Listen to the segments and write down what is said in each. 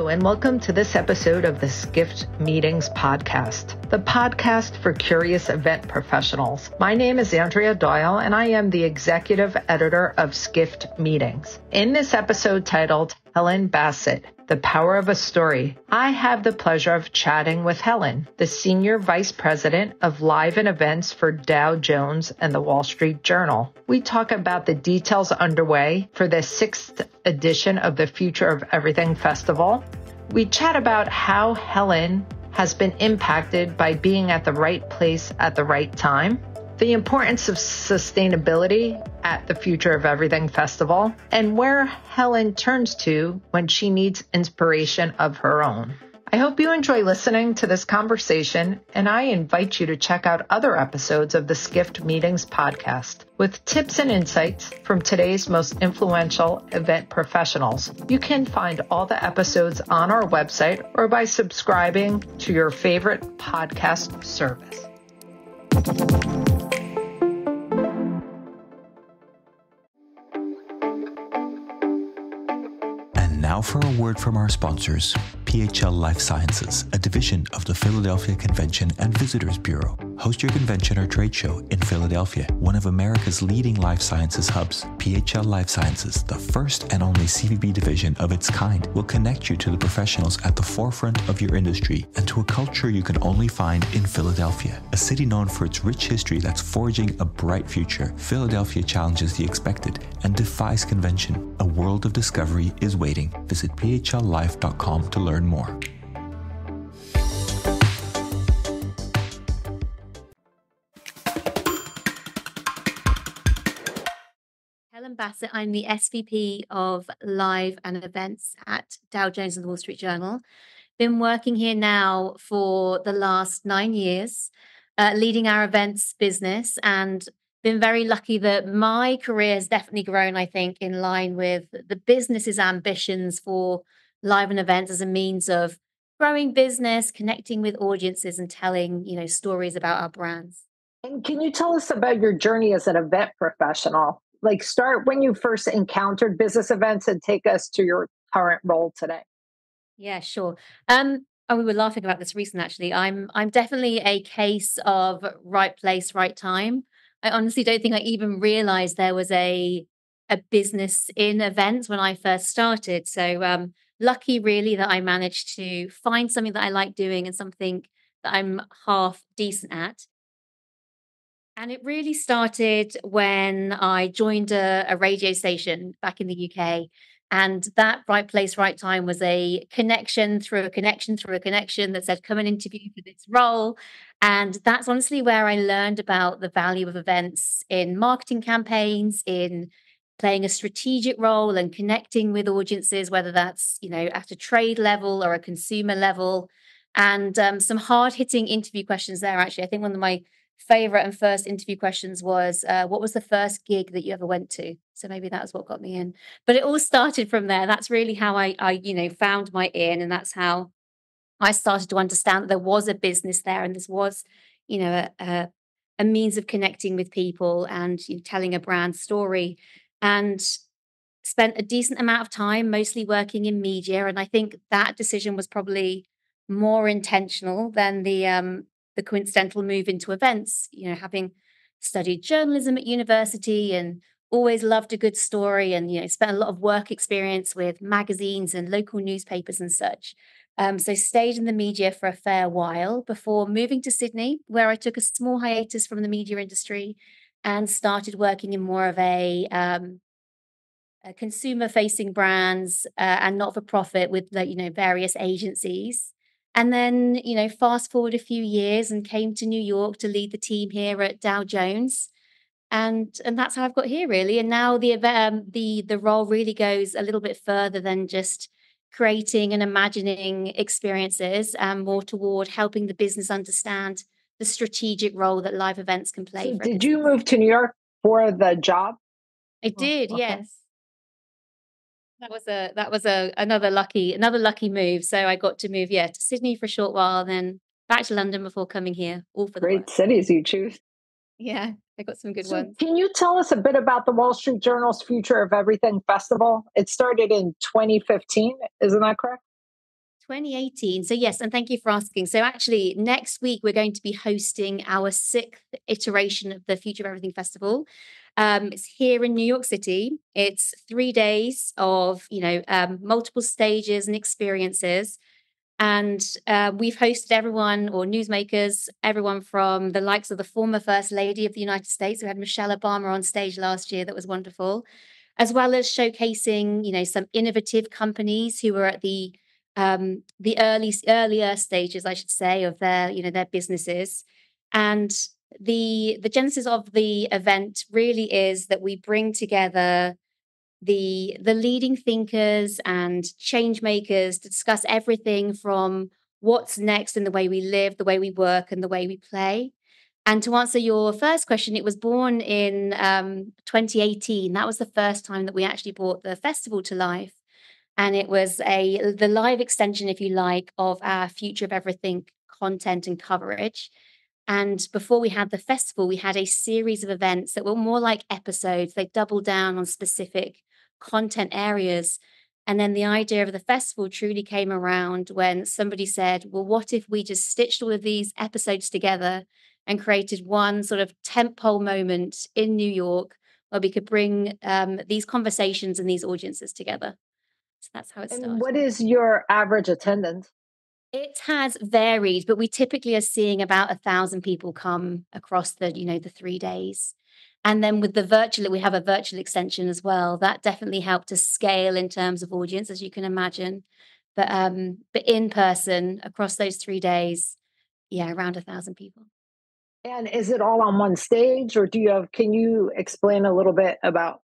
Hello, and welcome to this episode of the Skift Meetings podcast, the podcast for curious event professionals. My name is Andrea Doyle, and I am the executive editor of Skift Meetings. In this episode titled Helen Bassett, The Power of a Story, I have the pleasure of chatting with Helen, the Senior Vice President of Live and Events for Dow Jones and the Wall Street Journal. We talk about the details underway for the 6th edition of the Future of Everything Festival. We chat about how Helen has been impacted by being at the right place at the right time, the importance of sustainability at the Future of Everything Festival, and where Helen turns to when she needs inspiration of her own. I hope you enjoy listening to this conversation, and I invite you to check out other episodes of the Skift Meetings podcast with tips and insights from today's most influential event professionals. You can find all the episodes on our website or by subscribing to your favorite podcast service. Now for a word from our sponsors, PHL Life Sciences, a division of the Philadelphia Convention and Visitors Bureau. Host your convention or trade show in Philadelphia, one of America's leading life sciences hubs. PHL Life Sciences, the first and only CVB division of its kind, will connect you to the professionals at the forefront of your industry and to a culture you can only find in Philadelphia. A city known for its rich history that's forging a bright future, Philadelphia challenges the expected and defies convention. A world of discovery is waiting. Visit phllife.com to learn more. Helen Bassett, I'm the SVP of Live and Events at Dow Jones and the Wall Street Journal. Been working here now for the last 9 years, leading our events business, and been very lucky that my career has definitely grown, I think, in line with the business's ambitions for live and events as a means of growing business, connecting with audiences, and telling, stories about our brands. And can you tell us about your journey as an event professional? Like, start when you first encountered business events and take us to your current role today. Yeah, sure. We were laughing about this recently, actually. I'm definitely a case of right place, right time. I honestly don't think I even realized there was a business in events when I first started. So lucky really that I managed to find something that I like doing and something that I'm half decent at. And it really started when I joined a radio station back in the UK. And that right place, right time was a connection through a connection through a connection that said, come and interview for this role. And that's honestly where I learned about the value of events in marketing campaigns, in playing a strategic role and connecting with audiences, whether that's, at a trade level or a consumer level. And some hard hitting interview questions there, actually. I think one of my favorite and first interview questions was, what was the first gig that you ever went to? So maybe that was what got me in. But it all started from there. That's really how I found my in, and that's how I started to understand that there was a business there, and this was, a means of connecting with people and telling a brand story. And spent a decent amount of time mostly working in media, and I think that decision was probably more intentional than the coincidental move into events. Having studied journalism at university and always loved a good story, and spent a lot of work experience with magazines and local newspapers and such. So stayed in the media for a fair while before moving to Sydney, where I took a small hiatus from the media industry and started working in more of a consumer-facing brands and not-for-profit with various agencies. And then, fast forward a few years and came to New York to lead the team here at Dow Jones. And that's how I've got here, really. And now the role really goes a little bit further than just creating and imagining experiences, and more toward helping the business understand the strategic role that live events can play. So did you move to New York for the job? I did, Okay. yes. That was another lucky move. So I got to move, to Sydney for a short while, then back to London before coming here. All for the Great work. cities you choose. Yeah, I got some good So ones. can you tell us a bit about the Wall Street Journal's Future of Everything Festival? It started in 2015, isn't that correct? 2018. So yes, and thank you for asking. So actually, next week we're going to be hosting our sixth iteration of the Future of Everything Festival. It's here in New York City. It's 3 days of multiple stages and experiences. And we've hosted everyone or newsmakers, everyone from the likes of the former First Lady of the United States. We had Michelle Obama on stage last year. That was wonderful, as well as showcasing, some innovative companies who were at the earlier stages, I should say, of their businesses. And the genesis of the event really is that we bring together the leading thinkers and change makers to discuss everything from what's next in the way we live, the way we work, and the way we play. And to answer your first question, it was born in 2018. That was the first time that we actually brought the festival to life. And it was the live extension, if you like, of our Future of Everything content and coverage. And before we had the festival, we had a series of events that were more like episodes. They doubled down on specific content areas. And then the idea of the festival truly came around when somebody said, well, what if we just stitched all of these episodes together and created one sort of tentpole moment in New York where we could bring these conversations and these audiences together? So that's how it And started. what is your average attendance? It has varied, but we typically are seeing about 1,000 people come across the 3 days. And then with the virtual, we have a virtual extension as well. That definitely helped to scale in terms of audience, as you can imagine. But in person across those 3 days, yeah, around 1,000 people. And is it all on one stage, or can you explain a little bit about?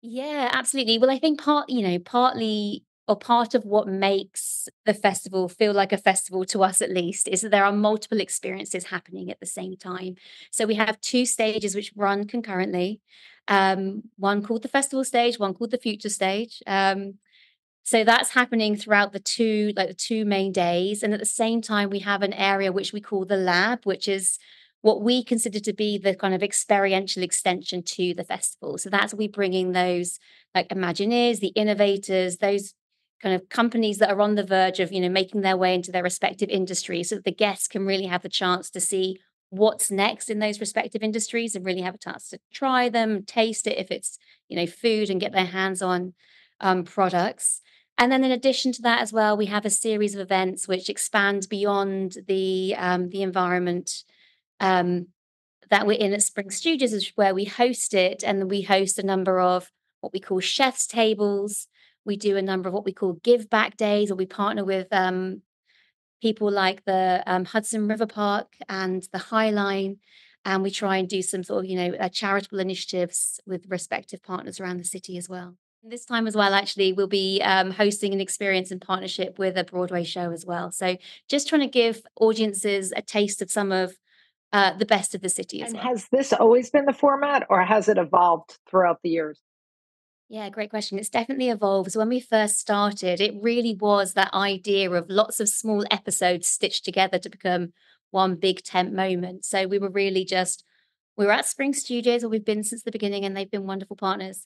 Yeah, absolutely. Well, I think partly or part of what makes the festival feel like a festival to us at least is that there are multiple experiences happening at the same time. So we have two stages which run concurrently. One called the festival stage, one called the future stage. So that's happening throughout the two main days. And at the same time, we have an area which we call the lab, which is what we consider to be the kind of experiential extension to the festival. So that's we bringing those like Imagineers, the innovators, those kind of companies that are on the verge of, making their way into their respective industries so that the guests can really have the chance to see what's next in those respective industries and really have a chance to try them, taste it if it's, food and get their hands on products. And then in addition to that as well, we have a series of events which expand beyond the environment um, that we're in at Spring Studios, is where we host it. And we host a number of what we call chef's tables. We do a number of what we call give back days, or we partner with people like the Hudson River Park and the High Line. And we try and do some sort of, charitable initiatives with respective partners around the city as well. This time as well, actually, we'll be hosting an experience in partnership with a Broadway show as well. So just trying to give audiences a taste of some of the best of the city as And well. has this always been the format, or has it evolved throughout the years? Yeah, great question. It's definitely evolved. So when we first started, it really was that idea of lots of small episodes stitched together to become one big tent moment. So we were at Spring Studios, where we've been since the beginning, and they've been wonderful partners.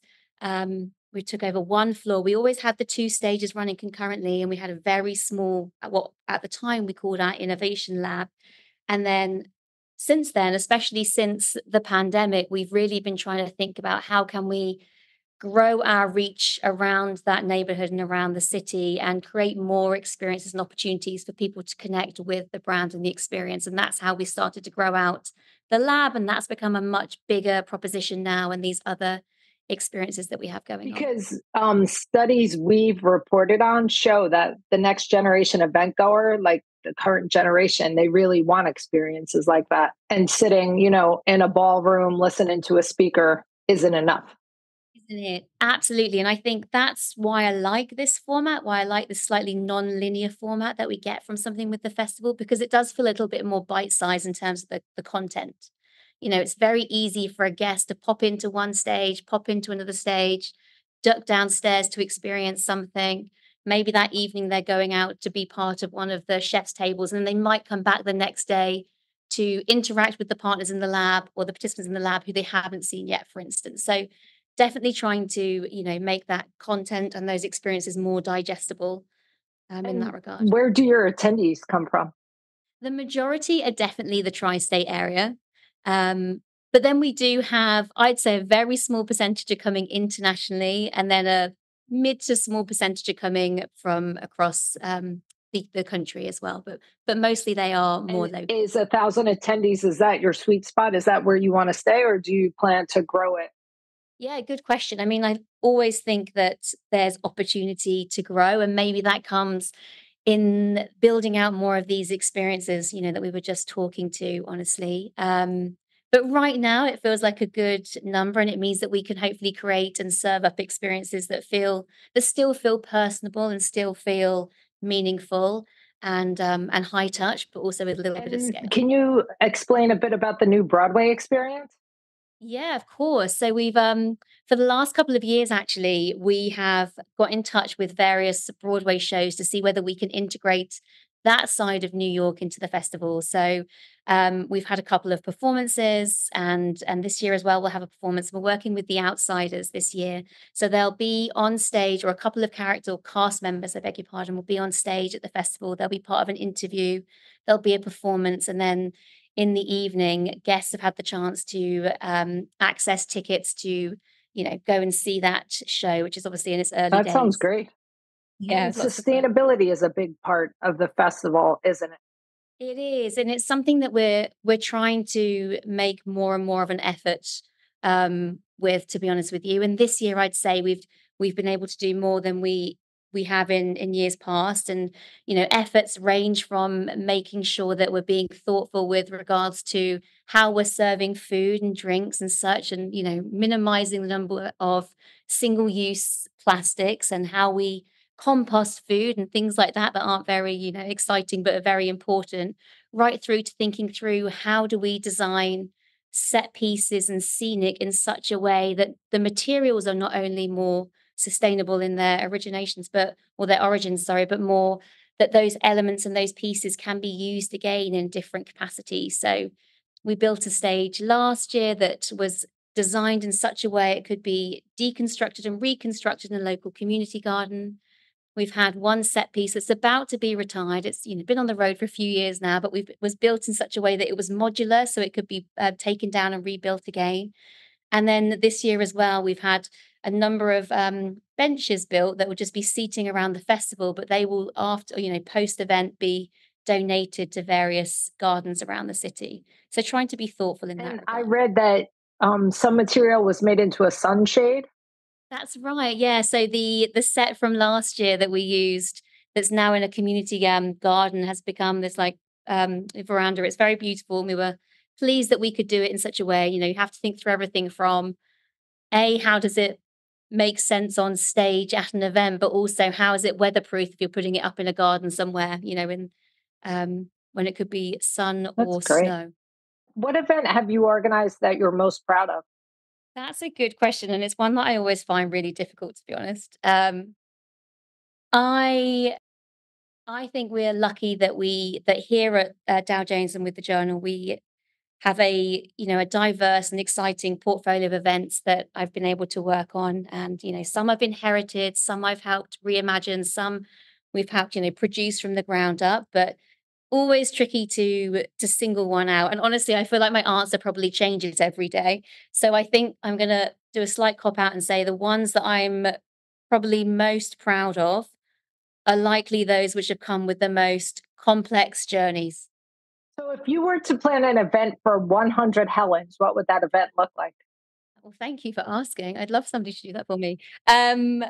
We took over one floor. We always had the two stages running concurrently, and we had a very small, what at the time we called our innovation lab. And then since then, especially since the pandemic, we've really been trying to think about how can we grow our reach around that neighborhood and around the city and create more experiences and opportunities for people to connect with the brand and the experience. And that's how we started to grow out the lab. And that's become a much bigger proposition now, and these other experiences that we have going on. Because studies we've reported on show that the next generation event goer, like the current generation, they really want experiences like that. And sitting, in a ballroom listening to a speaker isn't enough. Isn't it? Absolutely. And I think that's why I like this format, why I like this slightly non-linear format that we get from something with the festival, because it does feel a little bit more bite-sized in terms of the content. It's very easy for a guest to pop into one stage, pop into another stage, duck downstairs to experience something. Maybe that evening they're going out to be part of one of the chef's tables, and they might come back the next day to interact with the partners in the lab or the participants in the lab who they haven't seen yet, for instance. So definitely trying to, make that content and those experiences more digestible. in And that regard. where do your attendees come from? The majority are definitely the tri-state area. But then we do have, I'd say, a very small percentage are coming internationally, and then a mid to small percentage are coming from across the country as well. But mostly they are more And local. is 1,000 attendees, is that your sweet spot? Is that where you want to stay, or do you plan to grow it? Yeah, good question. I mean, I always think that there's opportunity to grow, and maybe that comes in building out more of these experiences, that we were just talking to, honestly. But right now, it feels like a good number, and it means that we can hopefully create and serve up experiences that still feel personable and still feel meaningful and high touch, but also with a little bit of And scale. can you explain a bit about the new Broadway experience? Yeah, of course. So we've for the last couple of years actually, we have got in touch with various Broadway shows to see whether we can integrate that side of New York into the festival. So we've had a couple of performances and this year as well we'll have a performance. We're working with the Outsiders this year. So they'll be on stage, or a couple of character or cast members, I beg your pardon, will be on stage at the festival. They'll be part of an interview, there'll be a performance, and then in the evening, guests have had the chance to access tickets to, go and see that show, which is obviously in its early That sounds days. great. Yeah, And it's lots of fun. sustainability is a big part of the festival, isn't it? It is, and it's something that we're trying to make more and more of an effort with, to be honest with you. And this year, I'd say we've been able to do more than we have in years past. And efforts range from making sure that we're being thoughtful with regards to how we're serving food and drinks and such, and minimizing the number of single-use plastics, and how we compost food and things like that aren't very, exciting but are very important, right through to thinking through how do we design set pieces and scenic in such a way that the materials are not only more sustainable in their originations, but or their origins, sorry, but more that those elements and those pieces can be used again in different capacities. So we built a stage last year that was designed in such a way it could be deconstructed and reconstructed in a local community garden. We've had one set piece that's about to be retired. It's been on the road for a few years now, but it was built in such a way that it was modular, so it could be taken down and rebuilt again. And then this year as well, we've had a number of benches built that will just be seating around the festival, but they will, after post event, be donated to various gardens around the city. So trying to be thoughtful in that And I regard. read that some material was made into a sunshade. That's right. Yeah. So the set from last year that we used, that's now in a community garden, has become this like veranda. It's very beautiful, and we were pleased that we could do it in such a way. You have to think through everything from how does it make sense on stage at an event, but also how is it weatherproof if you're putting it up in a garden somewhere, in when it could be sun That's or great. snow. What event have you organized that you're most proud of? That's a good question, and it's one that I always find really difficult, to be honest. I I think we're lucky that here at Dow Jones and with the Journal, we have a diverse and exciting portfolio of events that I've been able to work on. And some I've inherited, some I've helped reimagine, some we've helped produce from the ground up. But always tricky to single one out. And honestly, I feel like my answer probably changes every day. So I think I'm gonna do a slight cop out and say the ones that I'm probably most proud of are likely those which have come with the most complex journeys. So, if you were to plan an event for 100 Helens, what would that event look like? Well, thank you for asking. I'd love somebody to do that for me. Um,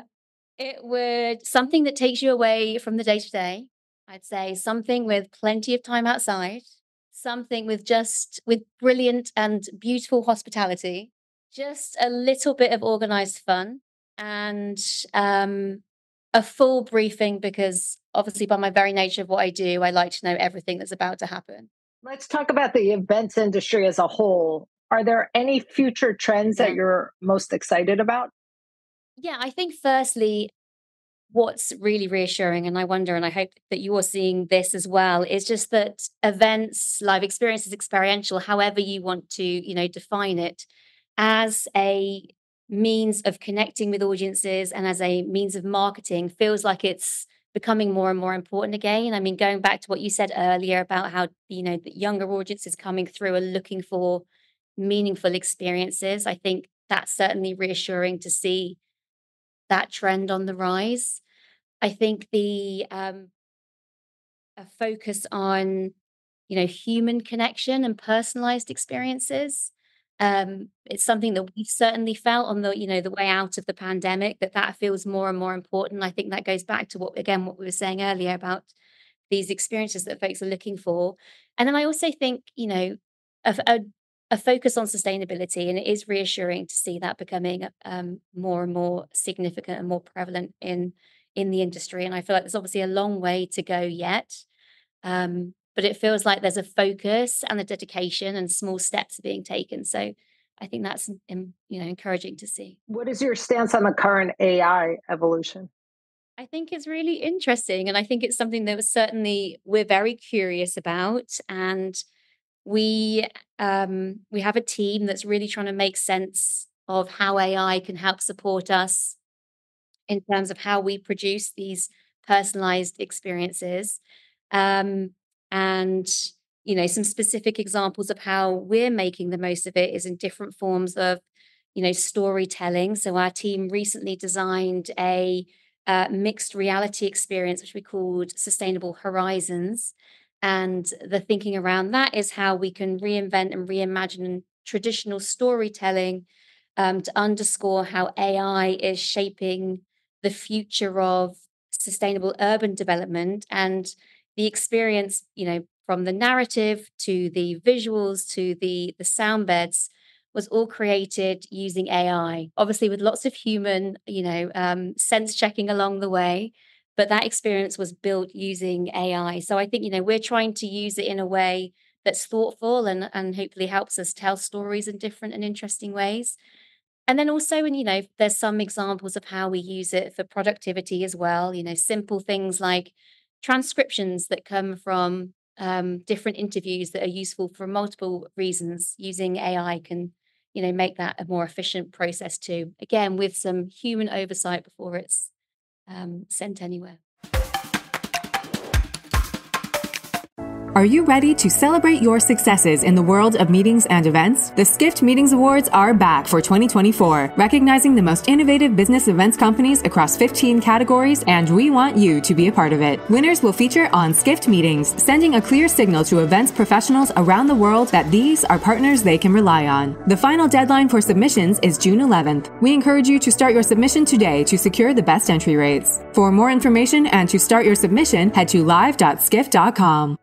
it would something that takes you away from the day to day. I'd say something with plenty of time outside, something with brilliant and beautiful hospitality, just a little bit of organized fun, and a full briefing, because obviously by my very nature of what I do, I like to know everything that's about to happen. Let's talk about the events industry as a whole. Are there any future trends that Yeah. you're most excited about? Yeah, I think firstly, what's really reassuring, and I wonder, and I hope that you're seeing this as well, is just that events, live experiences, experiential, however you want to, define it, as a means of connecting with audiences and as a means of marketing, feels like it's becoming more and more important again. I mean, going back to what you said earlier about how, the younger audiences coming through are looking for meaningful experiences. I think that's certainly reassuring to see that trend on the rise. I think the a focus on, human connection and personalized experiences. It's something that we've certainly felt on the way out of the pandemic, that feels more and more important. I think that goes back to what we were saying earlier about these experiences that folks are looking for. And then I also think, a, a, a focus on sustainability, and it is reassuring to see that becoming more and more significant and more prevalent in the industry. And I feel like there's obviously a long way to go yet. But it feels like there's a focus and a dedication and small steps are being taken. So I think that's encouraging to see. What is your stance on the current AI evolution? I think it's really interesting, and I think it's something that we're very curious about, and we have a team that's really trying to make sense of how AI can help support us in terms of how we produce these personalized experiences. Um, and, some specific examples of how we're making the most of it is in different forms of, storytelling. So our team recently designed a mixed reality experience, which we called Sustainable Horizons. And the thinking around that is how we can reinvent and reimagine traditional storytelling to underscore how AI is shaping the future of sustainable urban development and the experience, from the narrative to the visuals to the sound beds was all created using AI, obviously with lots of human, sense checking along the way. But that experience was built using AI. So I think, we're trying to use it in a way that's thoughtful and hopefully helps us tell stories in different and interesting ways. And then also, and there's some examples of how we use it for productivity as well. Simple things like transcriptions that come from different interviews that are useful for multiple reasons. Using AI can, make that a more efficient process too. Again, with some human oversight before it's sent anywhere. Are you ready to celebrate your successes in the world of meetings and events? The Skift Meetings Awards are back for 2024, recognizing the most innovative business events companies across 15 categories, and we want you to be a part of it. Winners will feature on Skift Meetings, sending a clear signal to events professionals around the world that these are partners they can rely on. The final deadline for submissions is June 11th. We encourage you to start your submission today to secure the best entry rates. For more information and to start your submission, head to live.skift.com.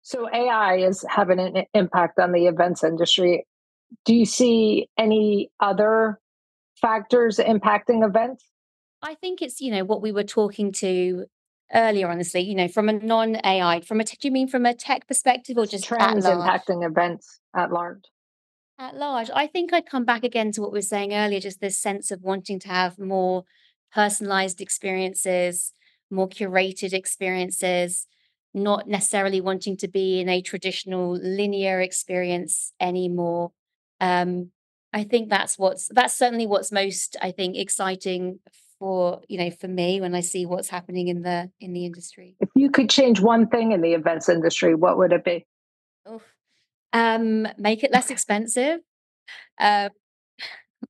So AI is having an impact on the events industry. Do you see any other factors impacting events? I think it's, what we were talking to earlier, honestly, from a non-AI, do you mean from a tech perspective or just at Trends large? impacting events at large. At large, I think I'd come back again to what we were saying earlier, just this sense of wanting to have more personalized experiences, more curated experiences, not necessarily wanting to be in a traditional linear experience anymore. I think that's certainly what's most, I think, exciting for me when I see what's happening in the industry. If you could change one thing in the events industry, what would it be? Oof. Make it less expensive. Uh,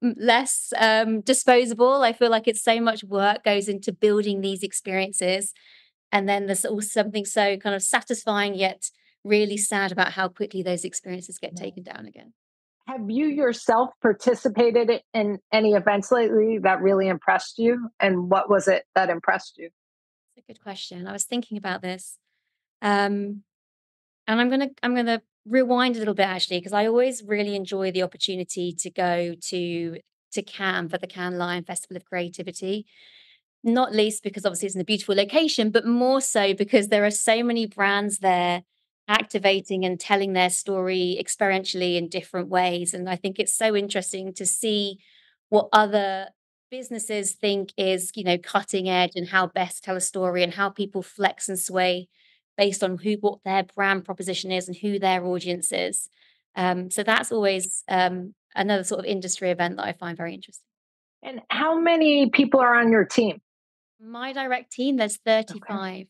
less disposable. I feel like it's so much work goes into building these experiences. And then there's also something so kind of satisfying yet really sad about how quickly those experiences get taken down again. Have you yourself participated in any events lately that really impressed you? And what was it that impressed you? It's a good question. I was thinking about this. Um, and I'm gonna rewind a little bit actually, because I always really enjoy the opportunity to go to Cannes for the Cannes Lion Festival of Creativity. Not least because obviously it's in a beautiful location, but more so because there are so many brands there activating and telling their story experientially in different ways. And I think it's so interesting to see what other businesses think is, cutting edge and how best to tell a story and how people flex and sway based on what their brand proposition is and who their audience is. So that's always another sort of industry event that I find very interesting. And how many people are on your team? My direct team, there's Okay. 35.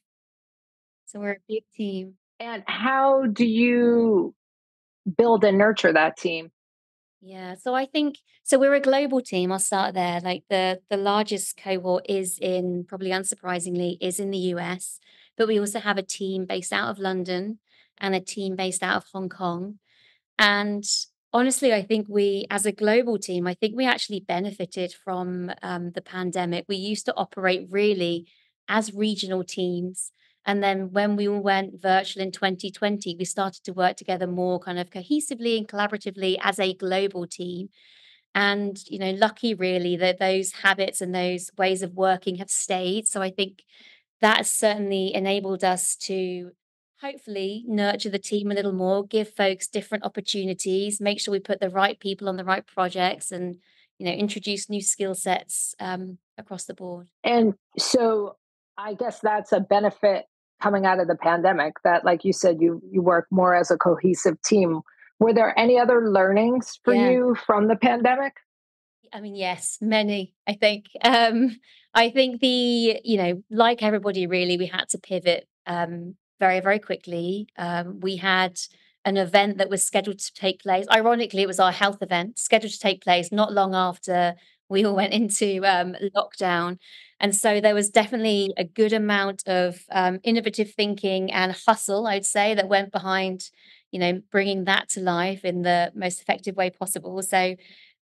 So we're a big team. And how do you build and nurture that team? Yeah, so I think so we're a global team. I'll start there. Like the largest cohort is in, probably unsurprisingly, is in the US, but we also have a team based out of London and a team based out of Hong Kong. And honestly, I think we, as a global team, I think we actually benefited from the pandemic. We used to operate really as regional teams. And then when we all went virtual in 2020, we started to work together more kind of cohesively and collaboratively as a global team. And, lucky really that those habits and those ways of working have stayed. So I think that has certainly enabled us to hopefully nurture the team a little more, give folks different opportunities, make sure we put the right people on the right projects and, introduce new skill sets across the board. And so I guess that's a benefit coming out of the pandemic that, like you said, you work more as a cohesive team. Were there any other learnings for Yeah. you from the pandemic? I mean, yes, many, I think. I think like everybody really, we had to pivot very, very quickly. We had an event that was scheduled to take place. Ironically, it was our health event scheduled to take place not long after we all went into lockdown. And so there was definitely a good amount of innovative thinking and hustle, I'd say, that went behind, bringing that to life in the most effective way possible. So,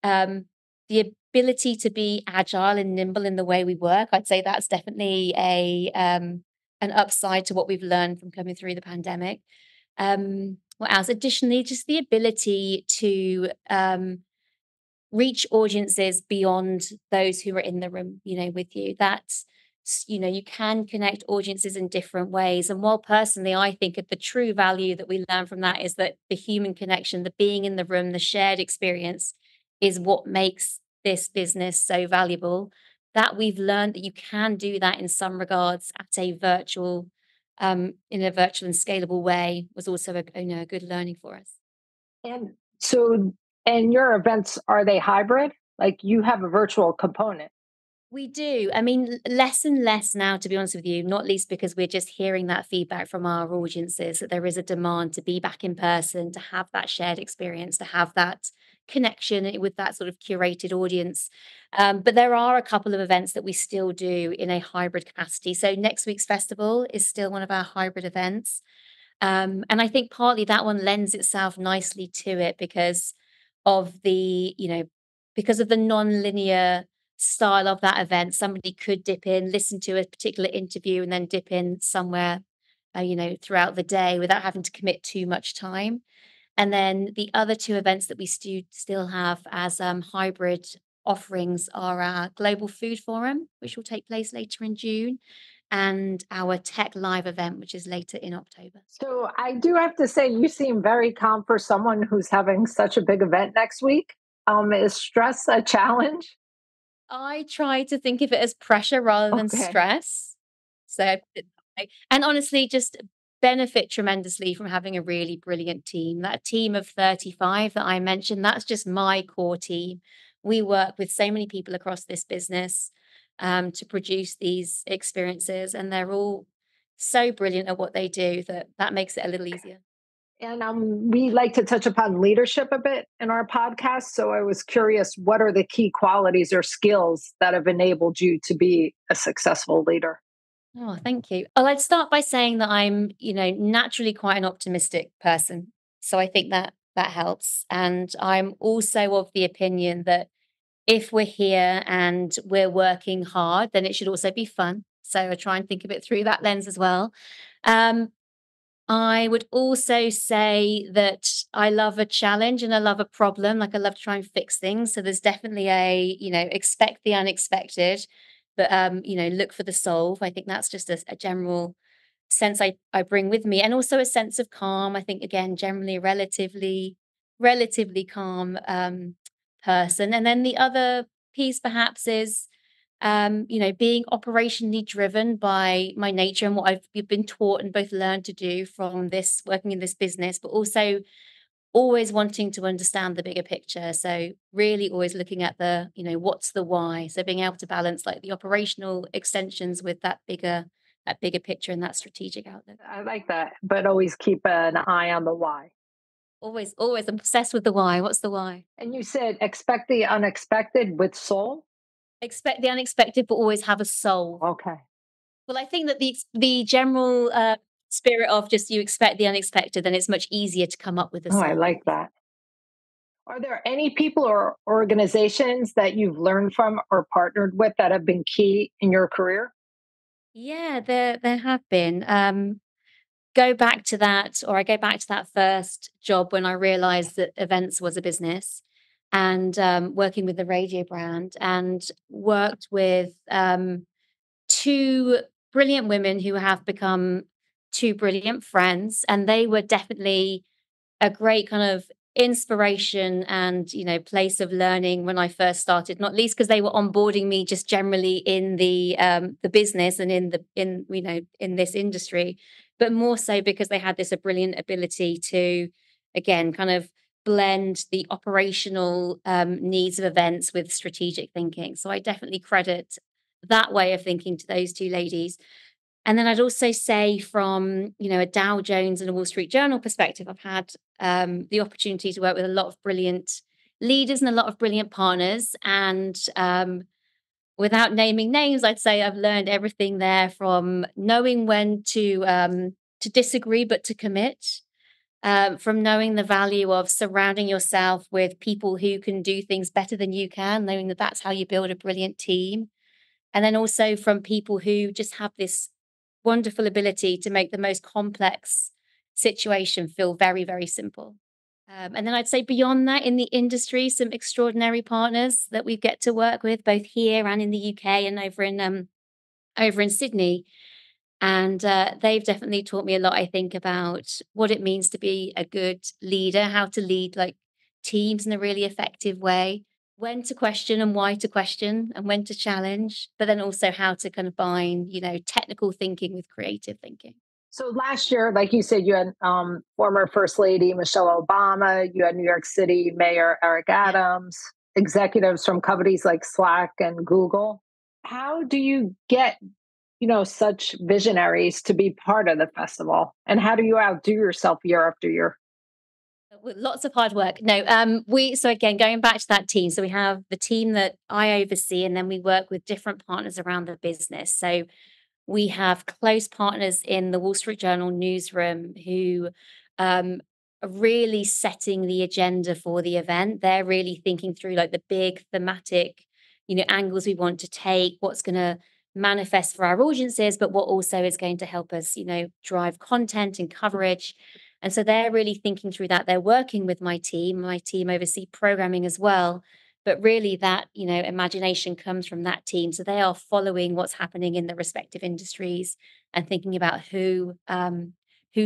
um, the ability to be agile and nimble in the way we work, I'd say that's definitely an upside to what we've learned from coming through the pandemic. What else? Additionally, just the ability to reach audiences beyond those who are in the room, with you. You can connect audiences in different ways. And while personally, I think that the true value that we learn from that is that the human connection, the being in the room, the shared experience is what makes this business so valuable. That we've learned that you can do that in some regards at a virtual, in a virtual and scalable way was also a good learning for us. And so, and your events, are they hybrid? Like you have a virtual component. We do. I mean, less and less now, to be honest with you, not least because we're just hearing that feedback from our audiences that there is a demand to be back in person, to have that shared experience, to have that connection with that sort of curated audience. But there are a couple of events that we still do in a hybrid capacity. So next week's festival is still one of our hybrid events. And I think partly that one lends itself nicely to it because of because of the non-linear style of that event. Somebody could dip in, listen to a particular interview, and then dip in somewhere, throughout the day without having to commit too much time. And then the other two events that we still have as hybrid offerings are our Global Food Forum, which will take place later in June, and our Tech Live event, which is later in October. So I do have to say, you seem very calm for someone who's having such a big event next week. Is stress a challenge? I try to think of it as pressure rather than Okay. stress. So, and honestly, just benefit tremendously from having a really brilliant team. That team of 35 that I mentioned, that's just my core team. We work with so many people across this business to produce these experiences, and they're all so brilliant at what they do that that makes it a little easier. And we like to touch upon leadership a bit in our podcast. So I was curious, what are the key qualities or skills that have enabled you to be a successful leader? Oh, thank you. Well, I'd start by saying that I'm, naturally quite an optimistic person. So I think that that helps. And I'm also of the opinion that if we're here and we're working hard, then it should also be fun. So I try and think of it through that lens as well. Um, I would also say that I love a challenge and I love a problem. Like I love to try and fix things. So there's definitely expect the unexpected, but look for the solve. I think that's just a general sense I bring with me. And also a sense of calm. I think again, generally relatively calm person. And then the other piece perhaps is being operationally driven by my nature and what I've been taught and both learned to do from this working in this business, but also always wanting to understand the bigger picture. So really always looking at the, what's the why? So being able to balance like the operational extensions with that bigger picture and that strategic outlook. I like that, but always keep an eye on the why. Always obsessed with the why. What's the why? And you said expect the unexpected with soul. Expect the unexpected, but always have a soul. Okay. Well, I think that the general spirit of just you expect the unexpected, then it's much easier to come up with a Oh, I soul. like that. Are there any people or organizations that you've learned from or partnered with that have been key in your career? Yeah, there have been. I go back to that first job when I realized that events was a business and working with the radio brand and worked with two brilliant women who have become two brilliant friends. And they were definitely a great kind of inspiration and place of learning when I first started, not least because they were onboarding me just generally in the business and in this industry, but more so because they had this a brilliant ability to again kind of blend the operational needs of events with strategic thinking. So I definitely credit that way of thinking to those two ladies. And then I'd also say from, a Dow Jones and a Wall Street Journal perspective, I've had the opportunity to work with a lot of brilliant leaders and a lot of brilliant partners. And without naming names, I'd say I've learned everything there from knowing when to disagree, but to commit. From knowing the value of surrounding yourself with people who can do things better than you can, knowing that that's how you build a brilliant team. And then also from people who just have this wonderful ability to make the most complex situation feel very, very simple. And then I'd say beyond that, in the industry, some extraordinary partners that we get to work with, both here and in the UK and over in Sydney. And they've definitely taught me a lot, I think, about what it means to be a good leader, how to lead like teams in a really effective way, when to question and why to question, and when to challenge, but then also how to combine, technical thinking with creative thinking. So last year, like you said, you had former First Lady Michelle Obama, you had New York City Mayor Eric Yeah. Adams, executives from companies like Slack and Google. How do you get, such visionaries to be part of the festival? And how do you outdo yourself year after year? With lots of hard work. No, so again, going back to that team. So we have the team that I oversee, and then we work with different partners around the business. So we have close partners in the Wall Street Journal newsroom who are really setting the agenda for the event. They're really thinking through like the big thematic, angles we want to take, what's going to manifest for our audiences, but what also is going to help us, drive content and coverage. And so they're really thinking through that. They're working with my team. My team oversee programming as well. But really that, imagination comes from that team. So they are following what's happening in the respective industries and thinking about who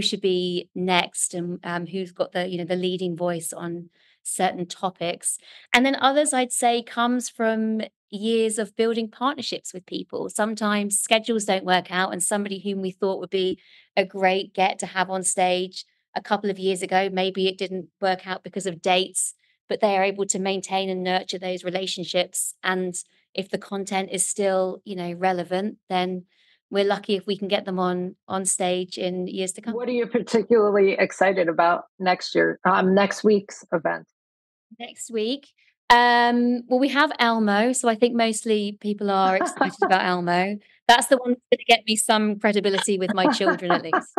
should be next and who's got the leading voice on certain topics. And then others I'd say comes from years of building partnerships with people. Sometimes schedules don't work out and somebody whom we thought would be a great get to have on stage a couple of years ago, maybe it didn't work out because of dates, but they are able to maintain and nurture those relationships. And if the content is still, relevant, then we're lucky if we can get them on stage in years to come. What are you particularly excited about next week's event? Next week, well, we have Elmo, so I think mostly people are excited about Elmo. That's the one that's going to get me some credibility with my children, at least.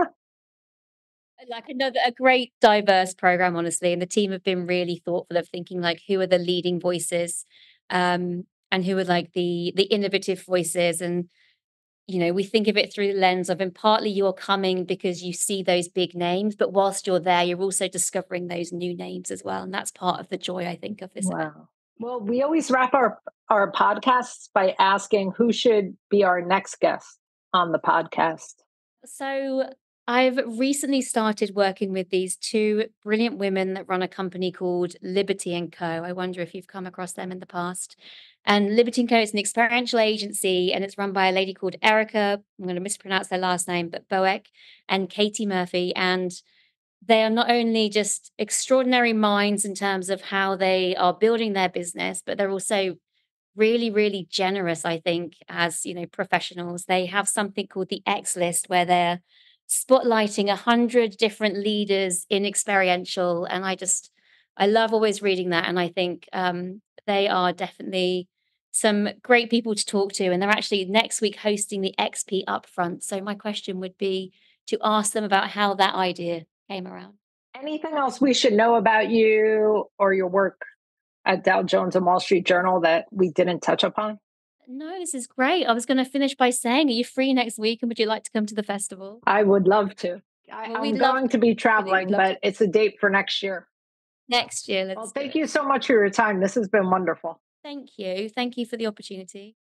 Like a great diverse program, honestly, and the team have been really thoughtful of thinking like who are the leading voices, and who are like the innovative voices, and we think of it through the lens of, and partly you're coming because you see those big names, but whilst you're there, you're also discovering those new names as well, and that's part of the joy, I think, of this event. Wow. Well, we always wrap our podcasts by asking who should be our next guest on the podcast. So I've recently started working with these two brilliant women that run a company called Liberty and Co. I wonder if you've come across them in the past. And Liberty and Co is an experiential agency, and it's run by a lady called Erica. I'm going to mispronounce their last name, but Boeck and Katie Murphy. And they are not only just extraordinary minds in terms of how they are building their business, but they're also really, really generous, I think, as professionals. They have something called the X list where they're spotlighting 100 different leaders in experiential. And I love always reading that. And I think they are definitely some great people to talk to. And they're actually next week hosting the XP Upfront. So my question would be to ask them about how that idea came around. Anything else we should know about you or your work at Dow Jones and Wall Street Journal that we didn't touch upon? No, this is great. I was going to finish by saying, are you free next week and would you like to come to the festival? I would love to. Well, I'm we'd love going to. to be We'd traveling, love to. but it's a date for next year. Next year, Well, let's do thank it. you so much for your time. This has been wonderful. Thank you. Thank you for the opportunity.